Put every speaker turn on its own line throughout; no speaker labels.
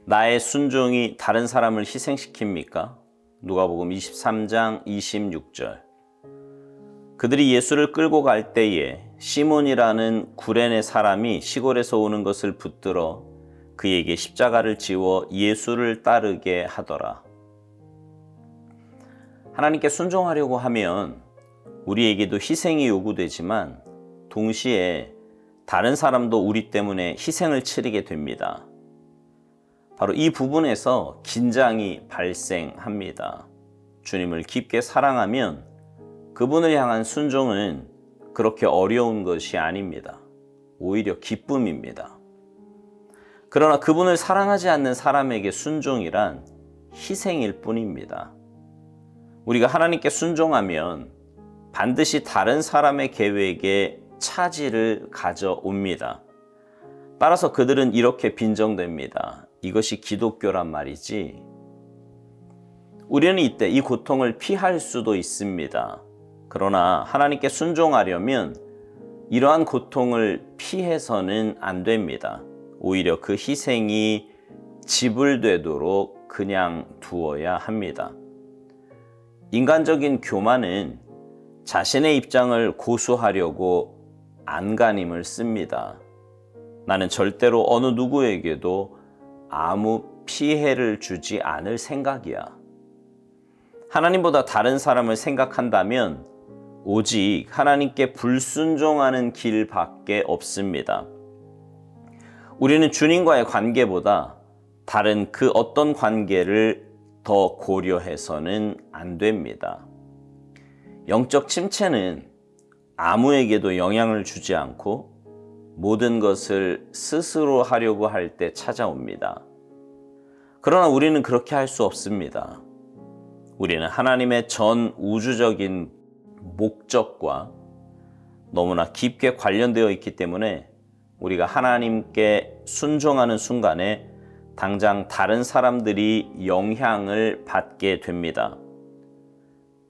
나의 순종이 다른 사람을 희생시킵니까? 누가복음 23장 26절. 그들이 예수를 끌고 갈 때에 시몬이라는 구레네 사람이 시골에서 오는 것을 붙들어 그에게 십자가를 지워 예수를 따르게 하더라. 하나님께 순종하려고 하면 우리에게도 희생이 요구되지만 동시에 다른 사람도 우리 때문에 희생을 치르게 됩니다. 바로 이 부분에서 긴장이 발생합니다. 주님을 깊게 사랑하면 그분을 향한 순종은 그렇게 어려운 것이 아닙니다. 오히려 기쁨입니다. 그러나 그분을 사랑하지 않는 사람에게 순종이란 희생일 뿐입니다. 우리가 하나님께 순종하면 반드시 다른 사람의 계획에 차질을 가져옵니다. 따라서 그들은 이렇게 빈정됩니다. 이것이 기독교란 말이지. 우리는 이때 이 고통을 피할 수도 있습니다. 그러나 하나님께 순종하려면 이러한 고통을 피해서는 안 됩니다. 오히려 그 희생이 지불되도록 그냥 두어야 합니다. 인간적인 교만은 자신의 입장을 고수하려고 안간힘을 씁니다. 나는 절대로 어느 누구에게도 아무 피해를 주지 않을 생각이야. 하나님보다 다른 사람을 생각한다면 오직 하나님께 불순종하는 길밖에 없습니다. 우리는 주님과의 관계보다 다른 그 어떤 관계를 더 고려해서는 안 됩니다. 영적 침체는 아무에게도 영향을 주지 않고 모든 것을 스스로 하려고 할 때 찾아옵니다. 그러나 우리는 그렇게 할 수 없습니다. 우리는 하나님의 전 우주적인 목적과 너무나 깊게 관련되어 있기 때문에 우리가 하나님께 순종하는 순간에 당장 다른 사람들이 영향을 받게 됩니다.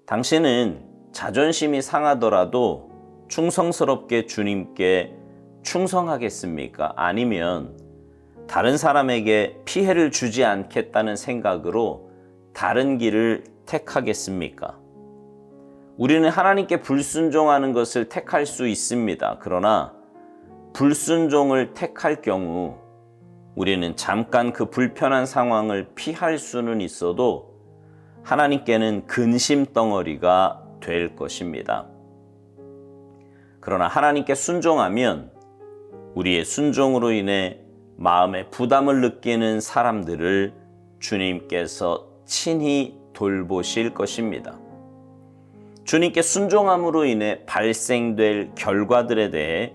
당신은 자존심이 상하더라도 충성스럽게 주님께 충성하겠습니까? 아니면 다른 사람에게 피해를 주지 않겠다는 생각으로 다른 길을 택하겠습니까? 우리는 하나님께 불순종하는 것을 택할 수 있습니다. 그러나 불순종을 택할 경우 우리는 잠깐 그 불편한 상황을 피할 수는 있어도 하나님께는 근심 덩어리가 될 것입니다. 그러나 하나님께 순종하면 우리의 순종으로 인해 마음에 부담을 느끼는 사람들을 주님께서 친히 돌보실 것입니다. 주님께 순종함으로 인해 발생될 결과들에 대해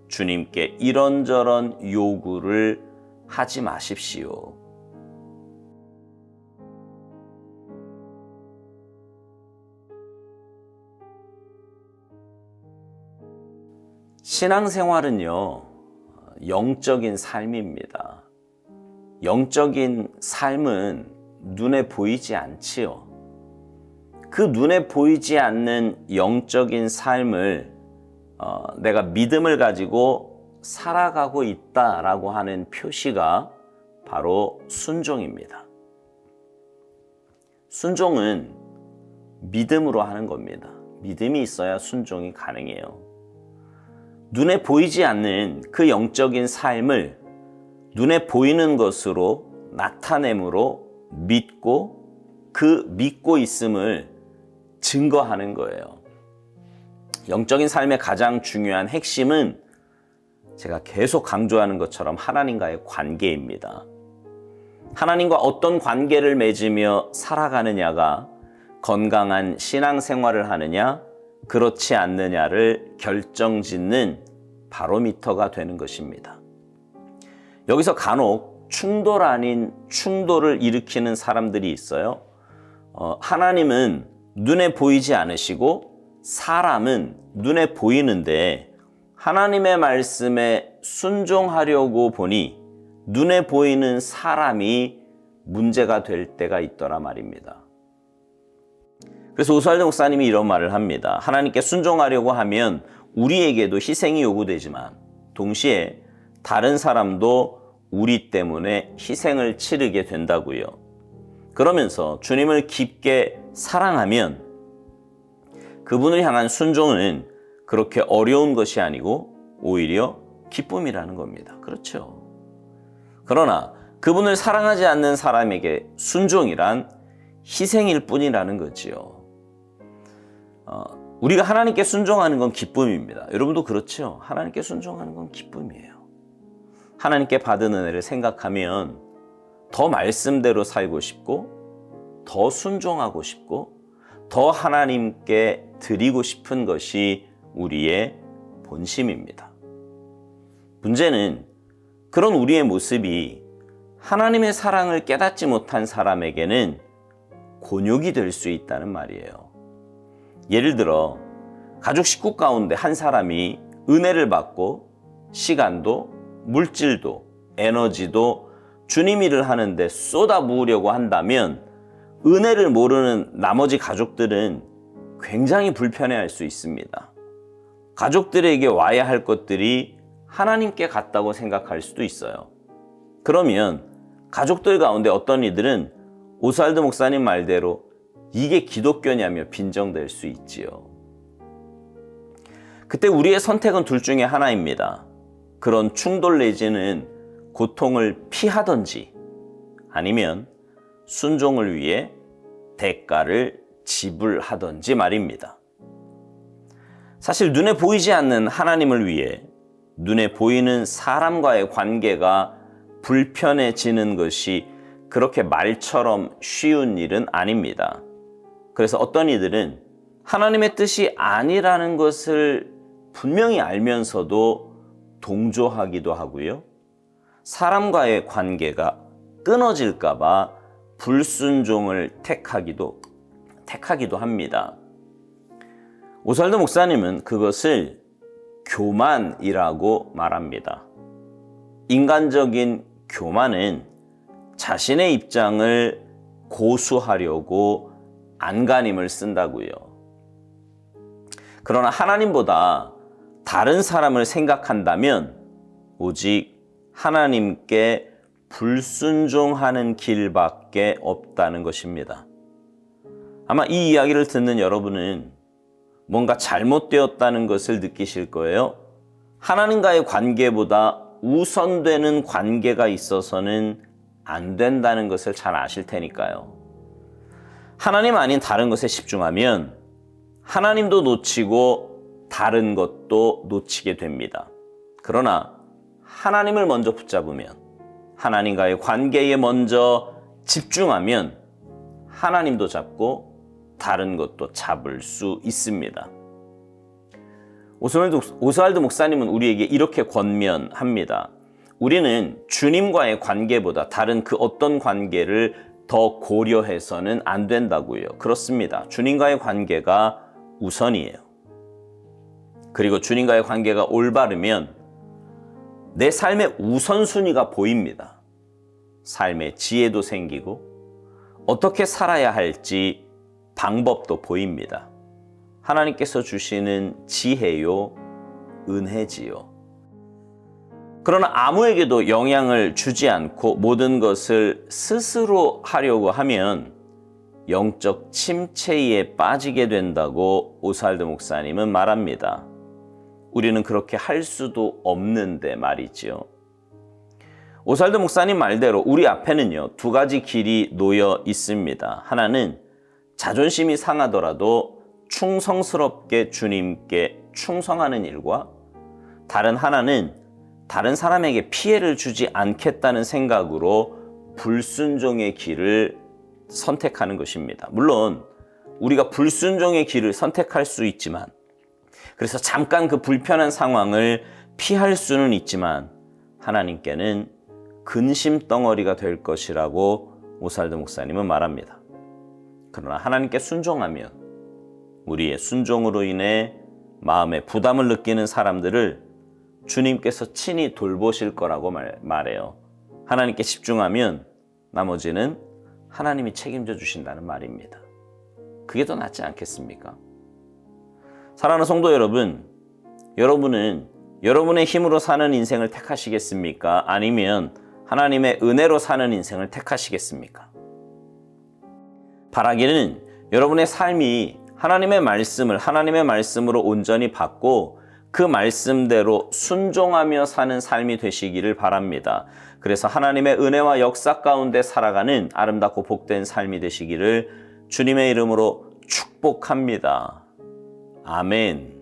주님께 이런저런 요구를 하지 마십시오. 신앙생활은요, 영적인 삶입니다. 영적인 삶은 눈에 보이지 않지요. 그 눈에 보이지 않는 영적인 삶을 내가 믿음을 가지고 살아가고 있다라고 하는 표시가 바로 순종입니다. 순종은 믿음으로 하는 겁니다. 믿음이 있어야 순종이 가능해요. 눈에 보이지 않는 그 영적인 삶을 눈에 보이는 것으로 나타냄으로 믿고 그 믿고 있음을 증거하는 거예요. 영적인 삶의 가장 중요한 핵심은 제가 계속 강조하는 것처럼 하나님과의 관계입니다. 하나님과 어떤 관계를 맺으며 살아가느냐가 건강한 신앙생활을 하느냐, 그렇지 않느냐를 결정짓는 바로미터가 되는 것입니다. 여기서 간혹 충돌 아닌 충돌을 일으키는 사람들이 있어요. 하나님은 눈에 보이지 않으시고 사람은 눈에 보이는데 하나님의 말씀에 순종하려고 보니 눈에 보이는 사람이 문제가 될 때가 있더라 말입니다. 그래서 오스왈드 목사님이 이런 말을 합니다. 하나님께 순종하려고 하면 우리에게도 희생이 요구되지만 동시에 다른 사람도 우리 때문에 희생을 치르게 된다고요. 그러면서 주님을 깊게 사랑하면 그분을 향한 순종은 그렇게 어려운 것이 아니고 오히려 기쁨이라는 겁니다. 그렇죠. 그러나 그분을 사랑하지 않는 사람에게 순종이란 희생일 뿐이라는 거지요. 우리가 하나님께 순종하는 건 기쁨입니다. 여러분도 그렇죠? 하나님께 순종하는 건 기쁨이에요. 하나님께 받은 은혜를 생각하면 더 말씀대로 살고 싶고 더 순종하고 싶고 더 하나님께 드리고 싶은 것이 우리의 본심입니다. 문제는 그런 우리의 모습이 하나님의 사랑을 깨닫지 못한 사람에게는 곤욕이 될 수 있다는 말이에요. 예를 들어 가족 식구 가운데 한 사람이 은혜를 받고 시간도 물질도 에너지도 주님 일을 하는데 쏟아부으려고 한다면 은혜를 모르는 나머지 가족들은 굉장히 불편해할 수 있습니다. 가족들에게 와야 할 것들이 하나님께 갔다고 생각할 수도 있어요. 그러면 가족들 가운데 어떤 이들은 오스왈드 목사님 말대로 이게 기독교냐며 빈정될 수 있지요. 그때 우리의 선택은 둘 중에 하나입니다. 그런 충돌 내지는 고통을 피하든지 아니면 순종을 위해 대가를 지불하든지 말입니다. 사실 눈에 보이지 않는 하나님을 위해 눈에 보이는 사람과의 관계가 불편해지는 것이 그렇게 말처럼 쉬운 일은 아닙니다. 그래서 어떤 이들은 하나님의 뜻이 아니라는 것을 분명히 알면서도 동조하기도 하고요. 사람과의 관계가 끊어질까 봐 불순종을 택하기도 합니다. 오스왈드 목사님은 그것을 교만이라고 말합니다. 인간적인 교만은 자신의 입장을 고수하려고 안간힘을 쓴다고요. 그러나 하나님보다 다른 사람을 생각한다면 오직 하나님께 불순종하는 길밖에 없다는 것입니다. 아마 이 이야기를 듣는 여러분은 뭔가 잘못되었다는 것을 느끼실 거예요. 하나님과의 관계보다 우선되는 관계가 있어서는 안 된다는 것을 잘 아실 테니까요. 하나님 아닌 다른 것에 집중하면 하나님도 놓치고 다른 것도 놓치게 됩니다. 그러나 하나님을 먼저 붙잡으면, 하나님과의 관계에 먼저 집중하면 하나님도 잡고 다른 것도 잡을 수 있습니다. 오스왈드 목사님은 우리에게 이렇게 권면합니다. 우리는 주님과의 관계보다 다른 그 어떤 관계를 더 고려해서는 안 된다고요. 그렇습니다. 주님과의 관계가 우선이에요. 그리고 주님과의 관계가 올바르면 내 삶의 우선순위가 보입니다. 삶의 지혜도 생기고 어떻게 살아야 할지 방법도 보입니다. 하나님께서 주시는 지혜요, 은혜지요. 그러나 아무에게도 영향을 주지 않고 모든 것을 스스로 하려고 하면 영적 침체에 빠지게 된다고 오스왈드 목사님은 말합니다. 우리는 그렇게 할 수도 없는데 말이지요. 오스왈드 목사님 말대로 우리 앞에는요, 두 가지 길이 놓여 있습니다. 하나는 자존심이 상하더라도 충성스럽게 주님께 충성하는 일과, 다른 하나는 다른 사람에게 피해를 주지 않겠다는 생각으로 불순종의 길을 선택하는 것입니다. 물론 우리가 불순종의 길을 선택할 수 있지만, 그래서 잠깐 그 불편한 상황을 피할 수는 있지만 하나님께는 근심 덩어리가 될 것이라고 오스왈드 목사님은 말합니다. 그러나 하나님께 순종하면 우리의 순종으로 인해 마음에 부담을 느끼는 사람들을 주님께서 친히 돌보실 거라고 말해요. 하나님께 집중하면 나머지는 하나님이 책임져 주신다는 말입니다. 그게 더 낫지 않겠습니까? 사랑하는 성도 여러분, 여러분은 여러분의 힘으로 사는 인생을 택하시겠습니까? 아니면 하나님의 은혜로 사는 인생을 택하시겠습니까? 바라기는 여러분의 삶이 하나님의 말씀으로 온전히 받고 그 말씀대로 순종하며 사는 삶이 되시기를 바랍니다. 그래서 하나님의 은혜와 역사 가운데 살아가는 아름답고 복된 삶이 되시기를 주님의 이름으로 축복합니다. 아멘.